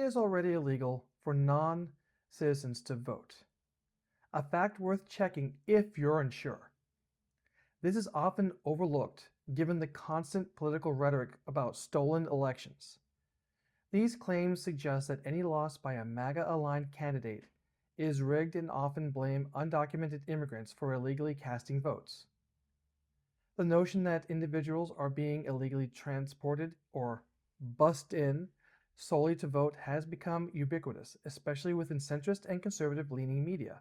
is already illegal for non-citizens to vote, a fact worth checking if you're unsure. This is often overlooked given the constant political rhetoric about stolen elections. These claims suggest that any loss by a MAGA-aligned candidate is rigged and often blame undocumented immigrants for illegally casting votes. The notion that individuals are being illegally transported or bussed in solely to vote has become ubiquitous, especially within centrist and conservative-leaning media.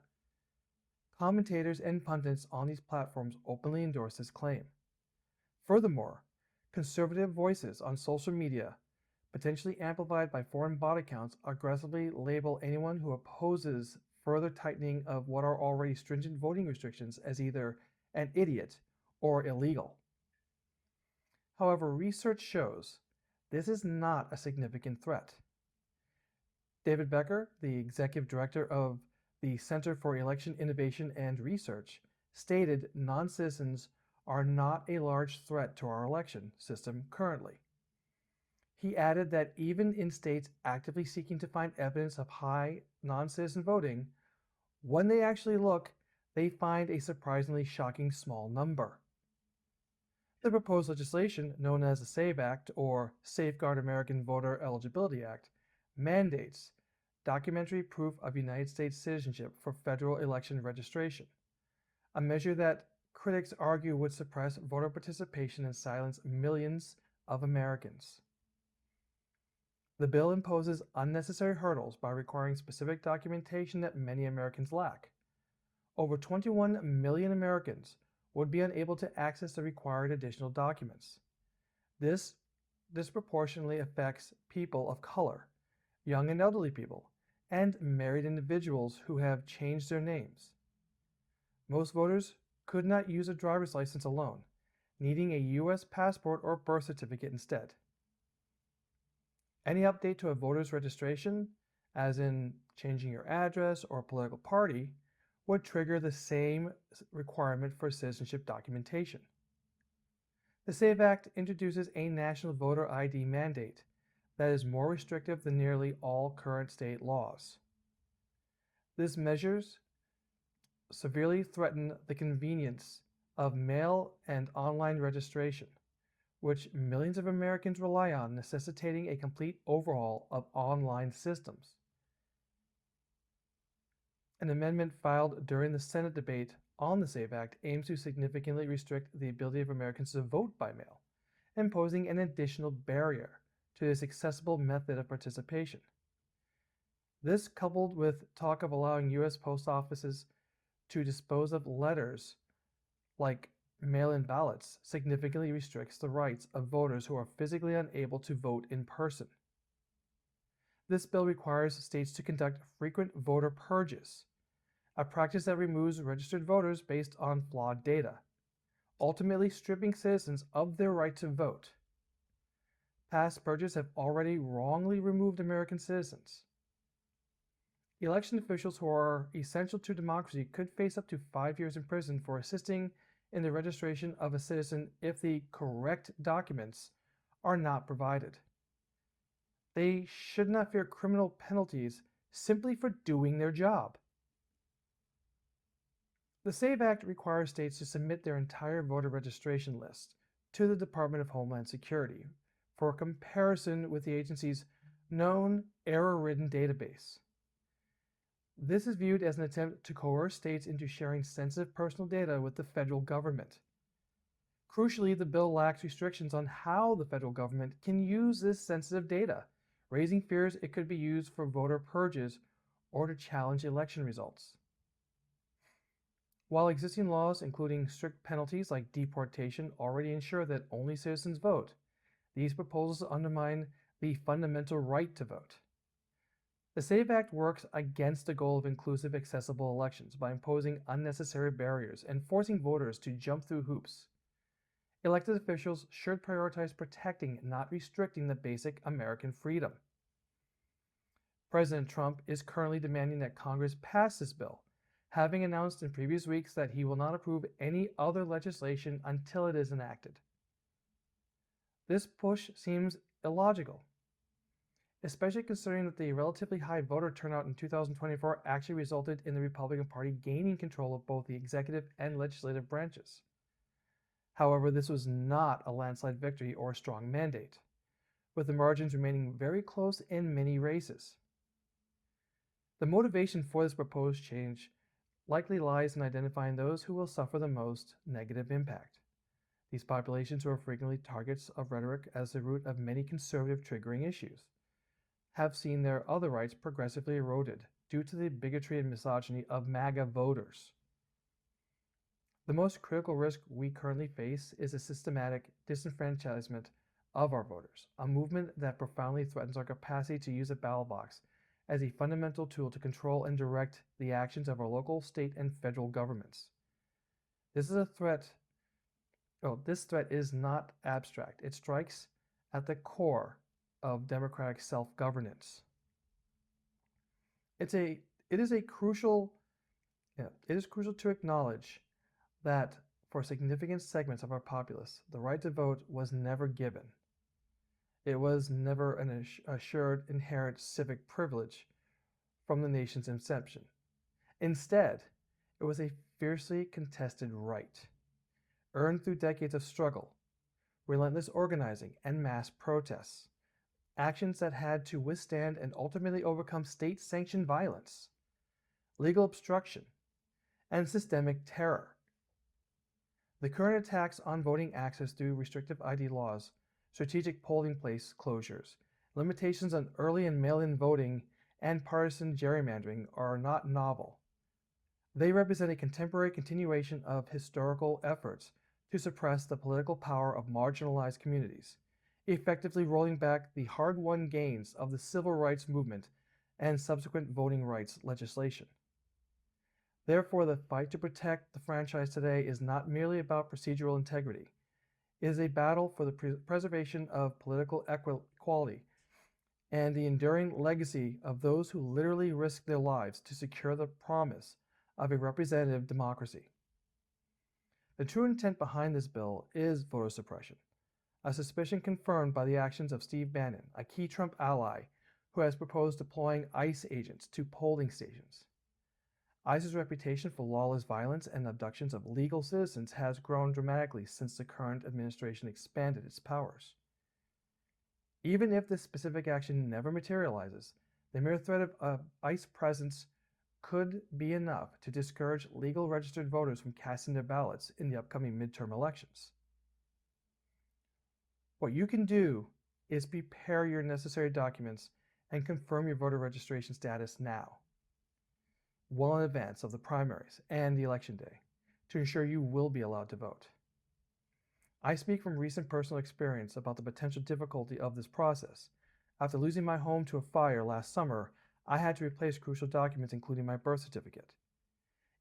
Commentators and pundits on these platforms openly endorse this claim. Furthermore, conservative voices on social media, potentially amplified by foreign bot accounts, aggressively label anyone who opposes further tightening of what are already stringent voting restrictions as either an idiot or illegal. However, research shows this is not a significant threat. David Becker, the executive director of the Center for Election Innovation and Research, stated non-citizens are not a large threat to our election system currently. He added that even in states actively seeking to find evidence of high non-citizen voting, when they actually look, they find a surprisingly shocking small number. The proposed legislation, known as the SAVE Act or Safeguard American Voter Eligibility Act, mandates documentary proof of United States citizenship for federal election registration, a measure that critics argue would suppress voter participation and silence millions of Americans. The bill imposes unnecessary hurdles by requiring specific documentation that many Americans lack. Over 21 million Americans would be unable to access the required additional documents. This disproportionately affects people of color, young and elderly people, and married individuals who have changed their names. Most voters could not use a driver's license alone, needing a U.S. passport or birth certificate instead. Any update to a voter's registration, as in changing your address or political party, would trigger the same requirement for citizenship documentation. The SAVE Act introduces a national voter ID mandate that is more restrictive than nearly all current state laws. These measures severely threaten the convenience of mail and online registration, which millions of Americans rely on, necessitating a complete overhaul of online systems. An amendment filed during the Senate debate on the SAVE Act aims to significantly restrict the ability of Americans to vote by mail, imposing an additional barrier to this accessible method of participation. This, coupled with talk of allowing U.S. post offices to dispose of letters like mail-in ballots, significantly restricts the rights of voters who are physically unable to vote in person. This bill requires states to conduct frequent voter purges, a practice that removes registered voters based on flawed data, ultimately stripping citizens of their right to vote. Past purges have already wrongly removed American citizens. Election officials who are essential to democracy could face up to 5 years in prison for assisting in the registration of a citizen if the correct documents are not provided. They should not fear criminal penalties simply for doing their job. The SAVE Act requires states to submit their entire voter registration list to the Department of Homeland Security for comparison with the agency's known error-ridden database. This is viewed as an attempt to coerce states into sharing sensitive personal data with the federal government. Crucially, the bill lacks restrictions on how the federal government can use this sensitive data, raising fears it could be used for voter purges or to challenge election results. While existing laws, including strict penalties like deportation, already ensure that only citizens vote, these proposals undermine the fundamental right to vote. The SAVE Act works against the goal of inclusive, accessible elections by imposing unnecessary barriers and forcing voters to jump through hoops. Elected officials should prioritize protecting, not restricting, the basic American freedom. President Trump is currently demanding that Congress pass this bill, having announced in previous weeks that he will not approve any other legislation until it is enacted. This push seems illogical. especially considering that the relatively high voter turnout in 2024 actually resulted in the Republican Party gaining control of both the executive and legislative branches. However, this was not a landslide victory or a strong mandate, with the margins remaining very close in many races. The motivation for this proposed change likely lies in identifying those who will suffer the most negative impact. These populations who are frequently targets of rhetoric as the root of many conservative triggering issues have seen their other rights progressively eroded due to the bigotry and misogyny of MAGA voters. The most critical risk we currently face is a systematic disenfranchisement of our voters, a movement that profoundly threatens our capacity to use a ballot box as a fundamental tool to control and direct the actions of our local, state, and federal governments. This threat is not abstract. It strikes at the core of democratic self-governance. It is crucial to acknowledge that for significant segments of our populace, the right to vote was never given. It was never an assured inherent civic privilege from the nation's inception. Instead, it was a fiercely contested right, earned through decades of struggle, relentless organizing, and mass protests, actions that had to withstand and ultimately overcome state-sanctioned violence, legal obstruction, and systemic terror. The current attacks on voting access through restrictive ID laws, strategic polling place closures, limitations on early and mail-in voting, and partisan gerrymandering are not novel. They represent a contemporary continuation of historical efforts to suppress the political power of marginalized communities, effectively rolling back the hard-won gains of the civil rights movement and subsequent voting rights legislation. Therefore, the fight to protect the franchise today is not merely about procedural integrity. It is a battle for the preservation of political equality and the enduring legacy of those who literally risked their lives to secure the promise of a representative democracy. The true intent behind this bill is voter suppression, a suspicion confirmed by the actions of Steve Bannon, a key Trump ally who has proposed deploying ICE agents to polling stations. ICE's reputation for lawless violence and abductions of legal citizens has grown dramatically since the current administration expanded its powers. Even if this specific action never materializes, the mere threat of ICE presence could be enough to discourage legal registered voters from casting their ballots in the upcoming midterm elections. What you can do is prepare your necessary documents and confirm your voter registration status now, well in advance of the primaries and the election day, to ensure you will be allowed to vote. I speak from recent personal experience about the potential difficulty of this process. After losing my home to a fire last summer, I had to replace crucial documents including my birth certificate.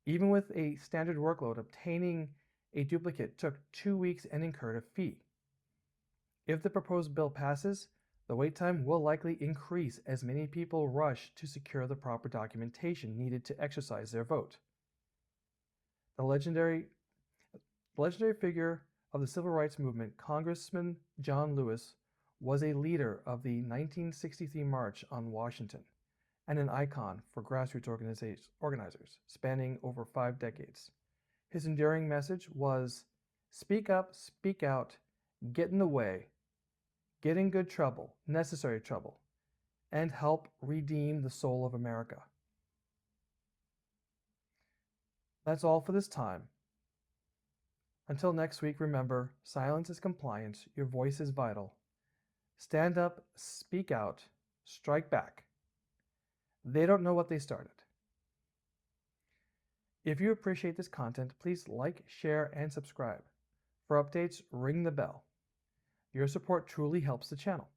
Even with a standard workload, obtaining a duplicate took 2 weeks and incurred a fee. If the proposed bill passes, the wait time will likely increase as many people rush to secure the proper documentation needed to exercise their vote. The legendary figure of the civil rights movement, Congressman John Lewis, was a leader of the 1963 March on Washington and an icon for grassroots organizers spanning over 5 decades. His enduring message was, "Speak up, speak out, get in the way, get in good trouble, necessary trouble, and help redeem the soul of America." That's all for this time. Until next week, remember, silence is compliance, your voice is vital. Stand up, speak out, strike back. They don't know what they started. If you appreciate this content, please like, share, and subscribe. For updates, ring the bell. Your support truly helps the channel.